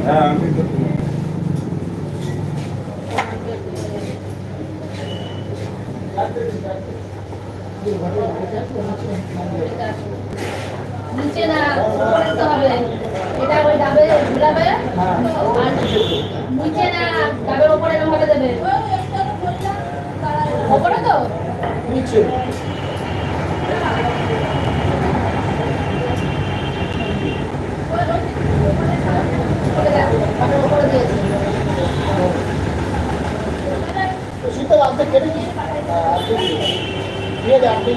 হ্যাঁ আমি তো নিচে না করতে হবে, এটা ওই ডাবে ঝুলাবে আর নিচে না ডাবের উপরে এরকম ভাবে দেবে, উপরে তো নিচে উপরে দিয়েছে শীতল আপনি কেটে দিয়ে আপনি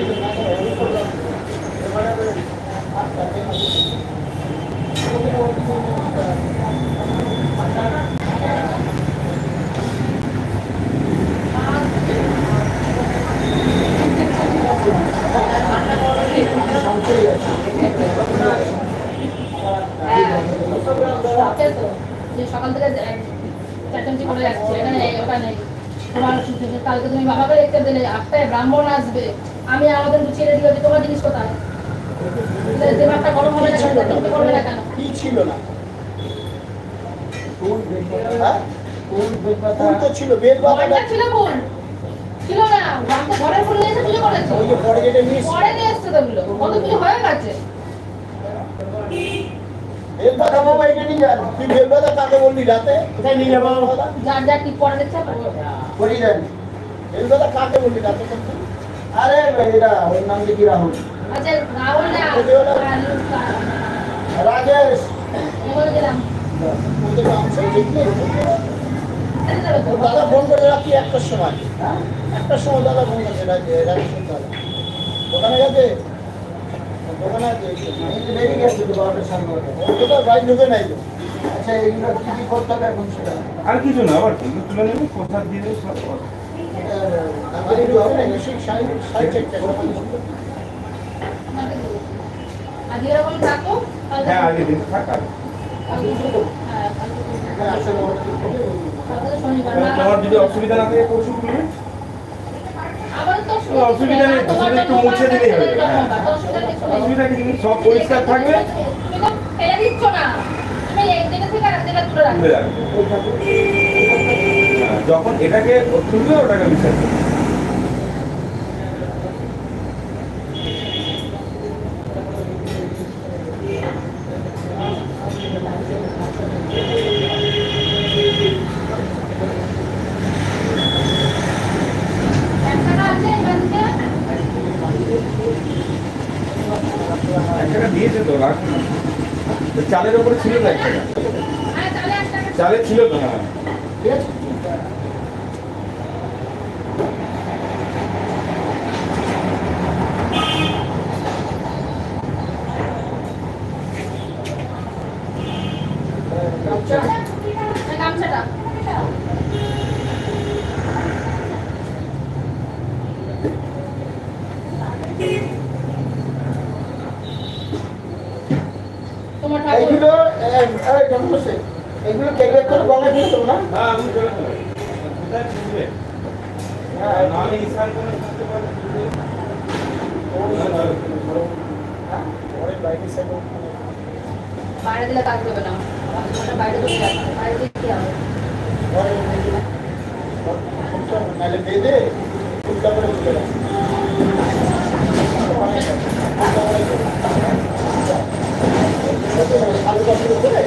সকাল থেকে চারটি করে যাচ্ছে, এখানে ওটা নেই। তোমার কালকে তুমি বাবাকে দেখতে দিলে 8টায় ব্রাহ্মণ আসবে, আমি আমাদের গুছিয়ে রেডি হচ্ছি, তোমার জিনিস কোথায়? দিমাগটা গরম হবে না, করবে না কেন? কি ছিল না ফুল তো ছিল, বেল পাতা ছিল, ফুল ছিল না, আমি তো ঘরের ফুল নিয়ে এসে পুজো করেছি। ওই যে পরে যেটা মিস পরে নিয়ে এসছে তো ওগুলো, কত পুজো হয়ে গেছে। বেল পাতা বাবা এটা নিয়ে যান, তুই বেল পাতা কাকে বললি রাতে কোথায় নিয়ে যাবো? যার যা কি পরে দিচ্ছে বলি যান বেল পাতা কাকে বললি রাতে? আরে এটা ওর নাম কি রাহুল? আচ্ছা রাহুল না, রাজেশ বলে দিলাম। ওদের নাম সেই ঠিক নেই। দাদা ফোন করে রাখি 1টার সময়, 1টার সময় দাদা ফোন করছে রাজেশ দাদা দোকানে গেছে, দোকানে আছে বেরিয়ে গেছে তো বারোটার সামনে কোথাও গাড়ি ঢুকে নাই তো। আচ্ছা এগুলো কি কি করতে হবে এখন সেটা আর কিছু না, আবার কিন্তু তুলে নেবো, প্রসাদ দিয়ে দেবো সব। আজ এরকম থাকো, হ্যাঁ আগে দিন থাকা। তোমার যদি অসুবিধা না থাকে পরশু তুলবে, অসুবিধা নেই, অসুবিধা একটু মুছে দিলেই হবে। হ্যাঁ অসুবিধা কিছু নেই, সব পরিষ্কার থাকবে, ফেলে দিচ্ছ না, তুমি এক জায়গা থেকে আরেক জায়গা তুলে রাখবে। তুলে রাখবে। যখন এটাকে তুলবে ওটাকে বিশ্বাস করবে। একটা দিয়েছে তো রাখুন, চালের উপরে ছিল না একটা, চালে ছিল তো। হ্যাঁ ঠিক আছে গামছাটা তোমার এইগুলো এগুলো কেটে করে গঙ্গা দিয়ে দেবো না? হ্যাঁ আমি চলে যাবো, কোথায় তুলবে? হ্যাঁ নাহলে ইশার করে করতে পারবে। বাইরে দিলে কাজ দেবে না, বাইরে চলে যাচ্ছে, বাইরে দিয়ে কি হবে? নাহলে বেঁধে উল্টা করে উঠে রাখ। আলু কাপড় করে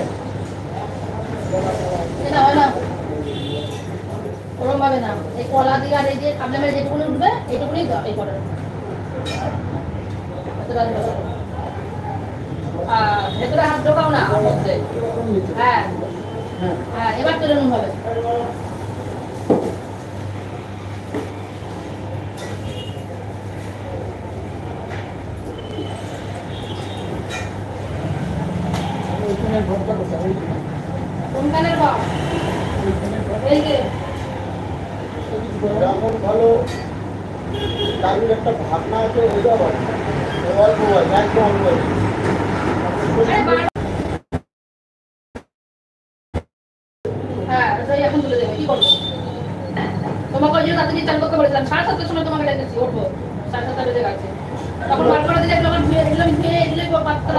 এটা হয় না, ওরকম ভাবে না, এই কলা দিয়ে আর এই যে খাবলা মেরে যেটুকুনি উঠবে এইটুকুনি এই করে ভেতরে হাত ঢোকাও না মধ্যে। হ্যাঁ হ্যাঁ এবার তুলে নুন হবে। কোনখানের ভাব এই যে যেমন ভালো দারুণ একটা ভাবনা আছে, ওইটা বল অল্প বল একদম অল্প বল। হ্যাঁ এখন তুলে দেবে, কি করবো? তোমাকে ওই জন্য রাতে চান করতে বলেছিলাম, 7:30টার সময় তোমাকে ডেকেছি, উঠবো 7:30 বেজে গেছে, তখন বার করে দিলে যখন ধুয়ে দিলাম, ধুয়ে দিলে পাত্তা